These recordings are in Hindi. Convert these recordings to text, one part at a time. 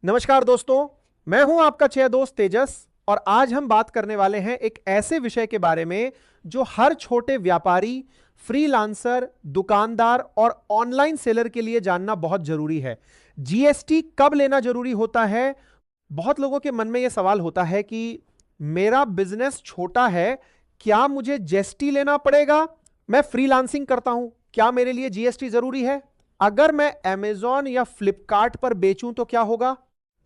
नमस्कार दोस्तों, मैं हूं आपका छह दोस्त तेजस। और आज हम बात करने वाले हैं एक ऐसे विषय के बारे में जो हर छोटे व्यापारी, फ्रीलांसर, दुकानदार और ऑनलाइन सेलर के लिए जानना बहुत जरूरी है। जीएसटी कब लेना जरूरी होता है। बहुत लोगों के मन में यह सवाल होता है कि मेरा बिजनेस छोटा है, क्या मुझे जीएसटी लेना पड़ेगा? मैं फ्रीलांसिंग करता हूं, क्या मेरे लिए जीएसटी जरूरी है? अगर मैं अमेजॉन या फ्लिपकार्ट पर बेचूं तो क्या होगा?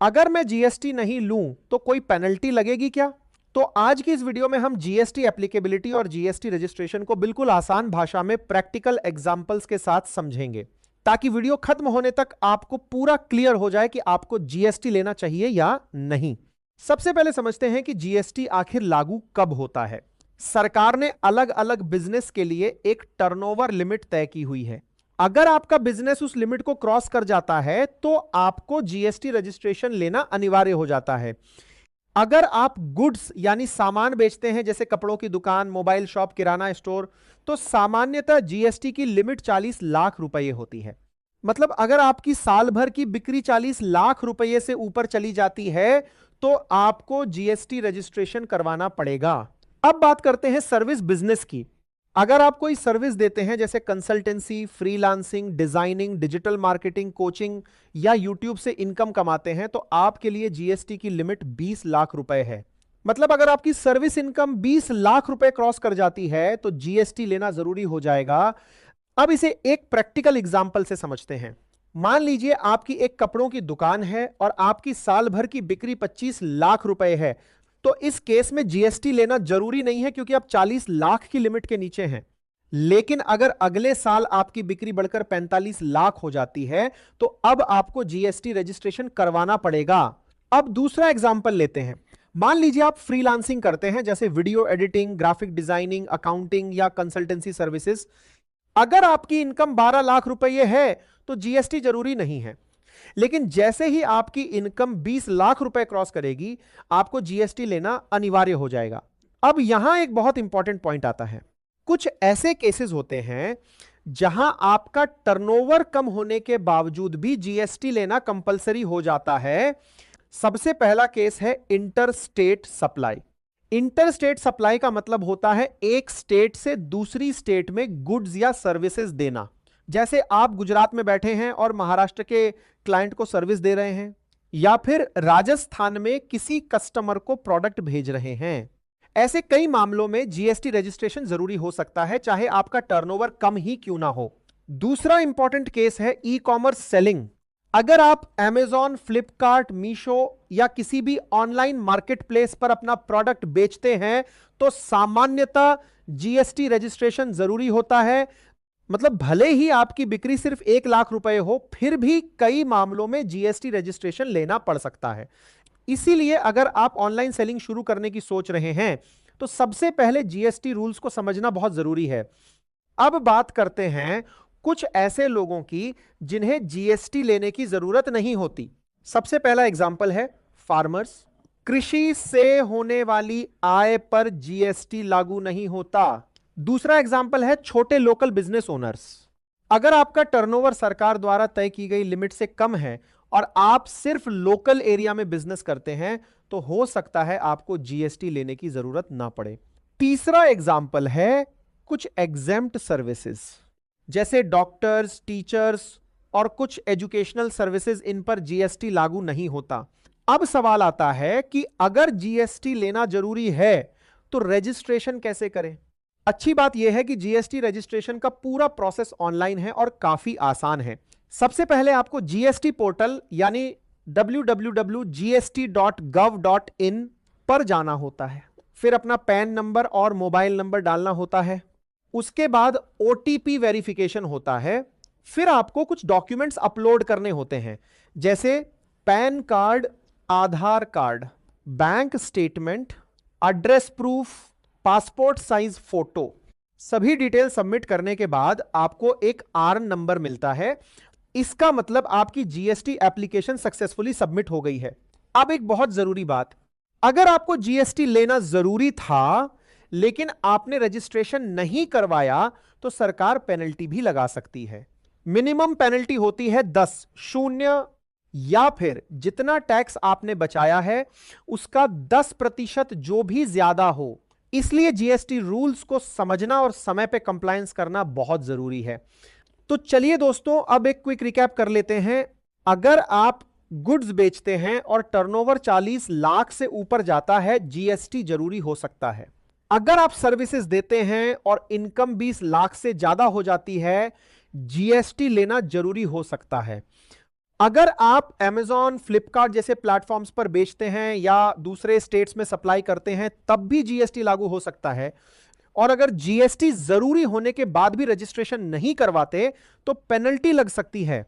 अगर मैं जीएसटी नहीं लूं तो कोई पेनल्टी लगेगी क्या? तो आज की इस वीडियो में हम जीएसटी एप्लीकेबिलिटी और जीएसटी रजिस्ट्रेशन को बिल्कुल आसान भाषा में प्रैक्टिकल एग्जांपल्स के साथ समझेंगे, ताकि वीडियो खत्म होने तक आपको पूरा क्लियर हो जाए कि आपको जीएसटी लेना चाहिए या नहीं। सबसे पहले समझते हैं कि जीएसटी आखिर लागू कब होता है। सरकार ने अलग अलग बिजनेस के लिए एक टर्नओवर लिमिट तय की हुई है। अगर आपका बिजनेस उस लिमिट को क्रॉस कर जाता है तो आपको जीएसटी रजिस्ट्रेशन लेना अनिवार्य हो जाता है। अगर आप गुड्स यानी सामान बेचते हैं, जैसे कपड़ों की दुकान, मोबाइल शॉप, किराना स्टोर, तो सामान्यतः जीएसटी की लिमिट 40 लाख रुपए होती है। मतलब अगर आपकी साल भर की बिक्री 40 लाख रुपए से ऊपर चली जाती है तो आपको जीएसटी रजिस्ट्रेशन करवाना पड़ेगा। अब बात करते हैं सर्विस बिजनेस की। अगर आप कोई सर्विस देते हैं, जैसे consultancy, freelancing, designing, digital marketing, coaching या यूट्यूब से इनकम कमाते हैं, तो आपके लिए जीएसटी की लिमिट 20 लाख रुपए है। मतलब अगर आपकी सर्विस इनकम 20 लाख रुपए क्रॉस कर जाती है तो जीएसटी लेना जरूरी हो जाएगा। अब इसे एक प्रैक्टिकल एग्जांपल से समझते हैं। मान लीजिए आपकी एक कपड़ों की दुकान है और आपकी साल भर की बिक्री 25 लाख रुपए है। तो इस केस में जीएसटी लेना जरूरी नहीं है, क्योंकि आप 40 लाख की लिमिट के नीचे हैं। लेकिन अगर अगले साल आपकी बिक्री बढ़कर 45 लाख हो जाती है तो अब आपको जीएसटी रजिस्ट्रेशन करवाना पड़ेगा। अब दूसरा एग्जांपल लेते हैं। मान लीजिए आप फ्रीलांसिंग करते हैं, जैसे video editing, graphic designing, accounting या कंसल्टेंसी सर्विसेज। अगर आपकी इनकम 12 लाख रुपए है तो जीएसटी जरूरी नहीं है। लेकिन जैसे ही आपकी इनकम 20 लाख रुपए क्रॉस करेगी, आपको जीएसटी लेना अनिवार्य हो जाएगा। अब यहां एक बहुत इंपॉर्टेंट पॉइंट आता है। कुछ ऐसे केसेस होते हैं जहां आपका टर्नओवर कम होने के बावजूद भी जीएसटी लेना कंपलसरी हो जाता है। सबसे पहला केस है inter state supply. Inter state supply का मतलब होता है एक स्टेट से दूसरी स्टेट में गुड्स या सर्विसेज देना। जैसे आप गुजरात में बैठे हैं और महाराष्ट्र के क्लाइंट को सर्विस दे रहे हैं, या फिर राजस्थान में किसी कस्टमर को प्रोडक्ट भेज रहे हैं। ऐसे कई मामलों में जीएसटी रजिस्ट्रेशन जरूरी हो सकता है, चाहे आपका टर्नओवर कम ही क्यों ना हो। दूसरा इंपॉर्टेंट केस है ई कॉमर्स सेलिंग। अगर आप Amazon, फ्लिपकार्ट, मीशो या किसी भी ऑनलाइन मार्केट प्लेस पर अपना प्रोडक्ट बेचते हैं तो सामान्यतः जीएसटी रजिस्ट्रेशन जरूरी होता है। मतलब भले ही आपकी बिक्री सिर्फ 1 लाख रुपए हो, फिर भी कई मामलों में जीएसटी रजिस्ट्रेशन लेना पड़ सकता है। इसीलिए अगर आप ऑनलाइन सेलिंग शुरू करने की सोच रहे हैं तो सबसे पहले जीएसटी रूल्स को समझना बहुत जरूरी है। अब बात करते हैं कुछ ऐसे लोगों की जिन्हें जीएसटी लेने की जरूरत नहीं होती। सबसे पहला एग्जाम्पल है फार्मर्स। कृषि से होने वाली आय पर जीएसटी लागू नहीं होता। दूसरा एग्जाम्पल है छोटे लोकल बिजनेस ओनर्स। अगर आपका टर्नओवर सरकार द्वारा तय की गई लिमिट से कम है और आप सिर्फ लोकल एरिया में बिजनेस करते हैं तो हो सकता है आपको जीएसटी लेने की जरूरत ना पड़े। तीसरा एग्जाम्पल है कुछ एग्जेम्प्ट सर्विसेज, जैसे डॉक्टर्स, टीचर्स और कुछ एजुकेशनल सर्विसेज। इन पर जीएसटी लागू नहीं होता। अब सवाल आता है कि अगर जीएसटी लेना जरूरी है तो रजिस्ट्रेशन कैसे करें। अच्छी बात यह है कि जीएसटी रजिस्ट्रेशन का पूरा प्रोसेस ऑनलाइन है और काफी आसान है। सबसे पहले आपको जीएसटी पोर्टल यानी www.gst.gov.in पर जाना होता है। फिर अपना पैन नंबर और मोबाइल नंबर डालना होता है। उसके बाद ओटीपी वेरिफिकेशन होता है। फिर आपको कुछ डॉक्यूमेंट्स अपलोड करने होते हैं, जैसे PAN card, Aadhaar card, bank statement, address proof, passport size photo. सभी डिटेल सबमिट करने के बाद आपको एक आरएन नंबर मिलता है। इसका मतलब आपकी जीएसटी एप्लीकेशन सक्सेसफुली सबमिट हो गई है। अब एक बहुत जरूरी बात, अगर आपको जीएसटी लेना जरूरी था लेकिन आपने रजिस्ट्रेशन नहीं करवाया तो सरकार पेनल्टी भी लगा सकती है। मिनिमम पेनल्टी होती है 10 या फिर जितना टैक्स आपने बचाया है उसका 10% जो भी ज्यादा हो। इसलिए जीएसटी रूल्स को समझना और समय पे कंप्लायंस करना बहुत जरूरी है। तो चलिए दोस्तों, अब एक क्विक रिकैप कर लेते हैं। अगर आप गुड्स बेचते हैं और टर्नओवर 40 लाख से ऊपर जाता है, जीएसटी जरूरी हो सकता है। अगर आप सर्विसेज देते हैं और इनकम 20 लाख से ज्यादा हो जाती है, जीएसटी लेना जरूरी हो सकता है। अगर आप Amazon, फ्लिपकार्ट जैसे प्लेटफॉर्म्स पर बेचते हैं या दूसरे स्टेट्स में सप्लाई करते हैं, तब भी जीएसटी लागू हो सकता है। और अगर जीएसटी जरूरी होने के बाद भी रजिस्ट्रेशन नहीं करवाते तो पेनल्टी लग सकती है।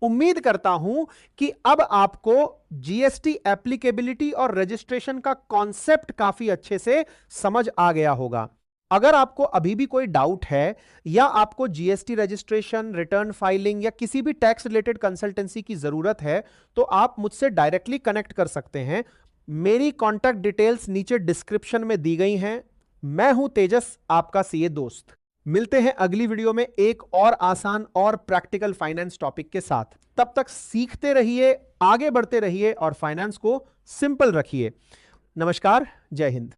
उम्मीद करता हूं कि अब आपको जीएसटी एप्लीकेबिलिटी और रजिस्ट्रेशन का कॉन्सेप्ट काफी अच्छे से समझ आ गया होगा। अगर आपको अभी भी कोई डाउट है या आपको जीएसटी रजिस्ट्रेशन, रिटर्न फाइलिंग या किसी भी टैक्स रिलेटेड कंसल्टेंसी की जरूरत है तो आप मुझसे डायरेक्टली कनेक्ट कर सकते हैं। मेरी कॉन्टैक्ट डिटेल्स नीचे डिस्क्रिप्शन में दी गई हैं। मैं हूं तेजस, आपका सीए दोस्त। मिलते हैं अगली वीडियो में एक और आसान और प्रैक्टिकल फाइनेंस टॉपिक के साथ। तब तक सीखते रहिए, आगे बढ़ते रहिए और फाइनेंस को सिंपल रखिए। नमस्कार, जय हिंद।